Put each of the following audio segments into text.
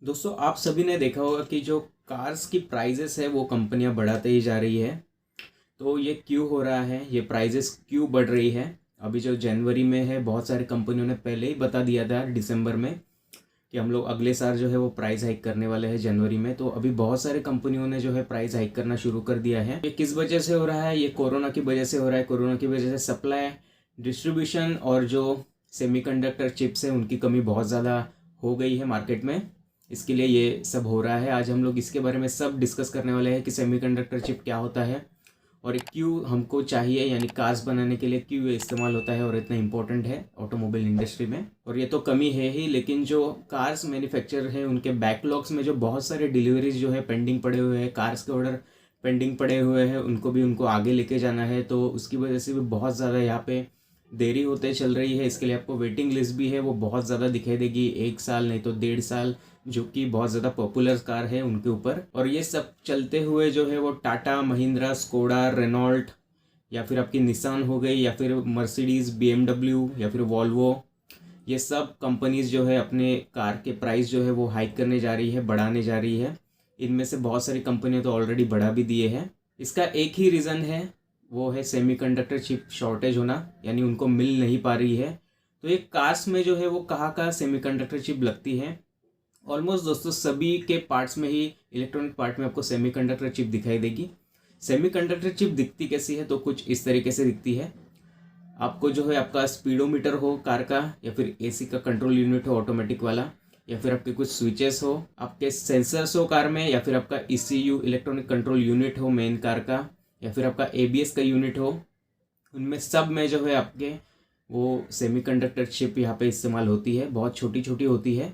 दोस्तों आप सभी ने देखा होगा कि जो कार्स की प्राइजेस है वो कंपनियां बढ़ाते ही जा रही है। तो ये क्यों हो रहा है, ये प्राइजेस क्यों बढ़ रही है? अभी जो जनवरी में है, बहुत सारी कंपनियों ने पहले ही बता दिया था दिसंबर में कि हम लोग अगले साल जो है वो प्राइस हाइक करने वाले हैं जनवरी में। तो अभी बहुत सारे कंपनियों ने जो है प्राइस हाइक करना शुरू कर दिया है। ये किस वजह से हो रहा है? ये कोरोना की वजह से हो रहा है। कोरोना की वजह से सप्लाई, डिस्ट्रीब्यूशन और जो सेमीकंडक्टर चिप्स है उनकी कमी बहुत ज़्यादा हो गई है मार्केट में। इसके लिए ये सब हो रहा है। आज हम लोग इसके बारे में सब डिस्कस करने वाले हैं कि सेमीकंडक्टर चिप क्या होता है और ये क्यों हमको चाहिए, यानी कार्स बनाने के लिए क्यों ये इस्तेमाल होता है और इतना इम्पोर्टेंट है ऑटोमोबाइल इंडस्ट्री में। और ये तो कमी है ही, लेकिन जो कार्स मैन्युफैक्चरर हैं उनके बैकलॉग्स में जो बहुत सारे डिलीवरीज जो है पेंडिंग पड़े हुए हैं, कार्स के ऑर्डर पेंडिंग पड़े हुए हैं, उनको आगे लेके जाना है। तो उसकी वजह से भी बहुत ज़्यादा यहाँ पे देरी होते चल रही है। इसके लिए आपको वेटिंग लिस्ट भी है वो बहुत ज़्यादा दिखाई देगी, 1 साल नहीं तो 1.5 साल, जो कि बहुत ज़्यादा पॉपुलर कार है उनके ऊपर। और ये सब चलते हुए जो है वो टाटा, महिंद्रा, स्कोडा, रेनॉल्ट या फिर आपकी निसान हो गई या फिर मर्सिडीज़, BMW या फिर वॉल्वो, ये सब कंपनीज जो है अपने कार के प्राइस जो है वो हाइक करने जा रही है, बढ़ाने जा रही है। इनमें से बहुत सारी कंपनियां तो ऑलरेडी बढ़ा भी दिए हैं। इसका एक ही रीज़न है, वो है सेमीकंडक्टर चिप शॉर्टेज होना, यानी उनको मिल नहीं पा रही है। तो ये कार्स में जो है वो कहाँ कहाँ सेमीकंडक्टर चिप लगती है? ऑलमोस्ट दोस्तों सभी के पार्ट्स में ही, इलेक्ट्रॉनिक पार्ट में आपको सेमीकंडक्टर चिप दिखाई देगी। सेमीकंडक्टर चिप दिखती कैसी है? तो कुछ इस तरीके से दिखती है। आपको जो है आपका स्पीडोमीटर हो कार का, या फिर AC का कंट्रोल यूनिट हो ऑटोमेटिक वाला, या फिर आपके कुछ स्विचेस हो, आपके सेंसर्स हो कार में, या फिर आपका ECU इलेक्ट्रॉनिक कंट्रोल यूनिट हो मेन कार का, या फिर आपका ABS का यूनिट हो, उनमें सब में जो है आपके वो सेमीकंडक्टर चिप यहाँ पे इस्तेमाल होती है। बहुत छोटी छोटी होती है।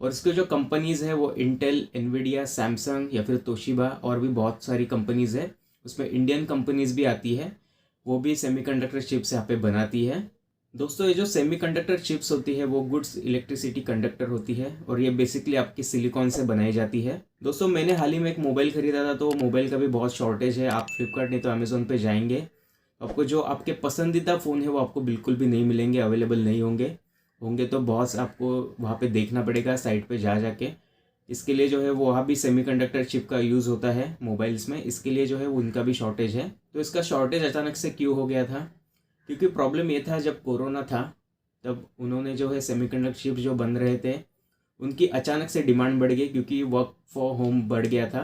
और इसके जो कंपनीज़ है वो इंटेल, एनवीडिया, सैमसंग या फिर तोशिबा, और भी बहुत सारी कंपनीज़ है। उसमें इंडियन कंपनीज़ भी आती है, वो भी सेमीकंडक्टर चिप्स यहाँ पे बनाती है। दोस्तों ये जो सेमीकंडक्टर चिप्स होती है वो गुड्स इलेक्ट्रिसिटी कंडक्टर होती है, और ये बेसिकली आपकी सिलिकॉन से बनाई जाती है। दोस्तों मैंने हाल ही में एक मोबाइल खरीदा था, तो मोबाइल का भी बहुत शॉर्टेज है। आप फ्लिपकार्ट नहीं तो अमेज़ोन पे जाएंगे, आपको जो आपके पसंदीदा फ़ोन है वो आपको बिल्कुल भी नहीं मिलेंगे, अवेलेबल नहीं होंगे। होंगे तो बहुत आपको वहाँ पे देखना पड़ेगा साइट पे जा जाके। इसके लिए जो है वो वहाँ भी सेमीकंडक्टर चिप का यूज़ होता है मोबाइल्स में। इसके लिए जो है वो उनका भी शॉर्टेज है। तो इसका शॉर्टेज अचानक से क्यों हो गया था? क्योंकि प्रॉब्लम ये था, जब कोरोना था तब उन्होंने जो है सेमीकंडक्टर चिप जो बन रहे थे उनकी अचानक से डिमांड बढ़ गई, क्योंकि वर्क फॉर होम बढ़ गया था।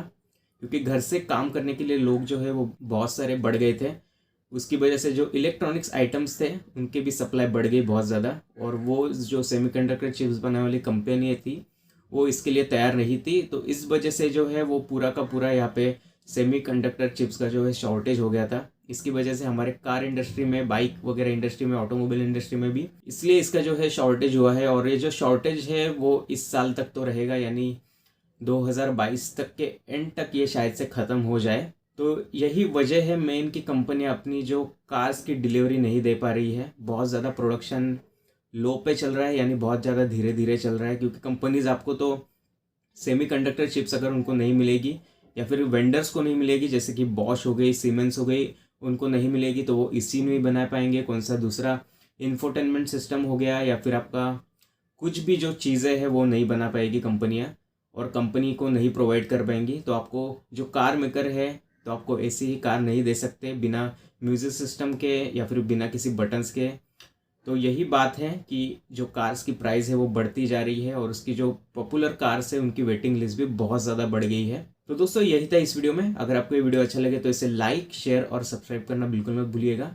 क्योंकि घर से काम करने के लिए लोग जो है वो बहुत सारे बढ़ गए थे। उसकी वजह से जो इलेक्ट्रॉनिक्स आइटम्स थे उनके भी सप्लाई बढ़ गई बहुत ज़्यादा, और वो जो सेमीकंडक्टर चिप्स बनाने वाली कंपनी थी वो इसके लिए तैयार नहीं थी। तो इस वजह से जो है वो पूरा का पूरा यहाँ पे सेमीकंडक्टर चिप्स का जो है शॉर्टेज हो गया था। इसकी वजह से हमारे कार इंडस्ट्री में, बाइक वगैरह इंडस्ट्री में, ऑटोमोबाइल इंडस्ट्री में भी इसलिए इसका जो है शॉर्टेज हुआ है। और ये जो शॉर्टेज है वो इस साल तक तो रहेगा, यानी 2022 तक के एंड तक ये शायद से ख़त्म हो जाए। तो यही वजह है मेन कि कंपनियां अपनी जो कार्स की डिलीवरी नहीं दे पा रही है। बहुत ज़्यादा प्रोडक्शन लो पे चल रहा है, यानी बहुत ज़्यादा धीरे धीरे चल रहा है। क्योंकि कंपनीज आपको तो सेमीकंडक्टर चिप्स अगर उनको नहीं मिलेगी, या फिर वेंडर्स को नहीं मिलेगी, जैसे कि बॉश हो गई, सीमेंस हो गई, उनको नहीं मिलेगी तो वो इसी में ही बना पाएंगे। कौन सा दूसरा इंफोटेनमेंट सिस्टम हो गया, या फिर आपका कुछ भी जो चीज़ें हैं वो नहीं बना पाएगी कंपनियां, और कंपनी को नहीं प्रोवाइड कर पाएंगी। तो आपको जो कार मेकर है तो आपको ऐसी ही कार नहीं दे सकते बिना म्यूज़िक सिस्टम के या फिर बिना किसी बटन्स के। तो यही बात है कि जो कार्स की प्राइस है वो बढ़ती जा रही है, और उसकी जो पॉपुलर कार्स है उनकी वेटिंग लिस्ट भी बहुत ज़्यादा बढ़ गई है। तो दोस्तों यही था इस वीडियो में। अगर आपको ये वीडियो अच्छा लगे तो इसे लाइक, शेयर और सब्सक्राइब करना बिल्कुल मत भूलिएगा।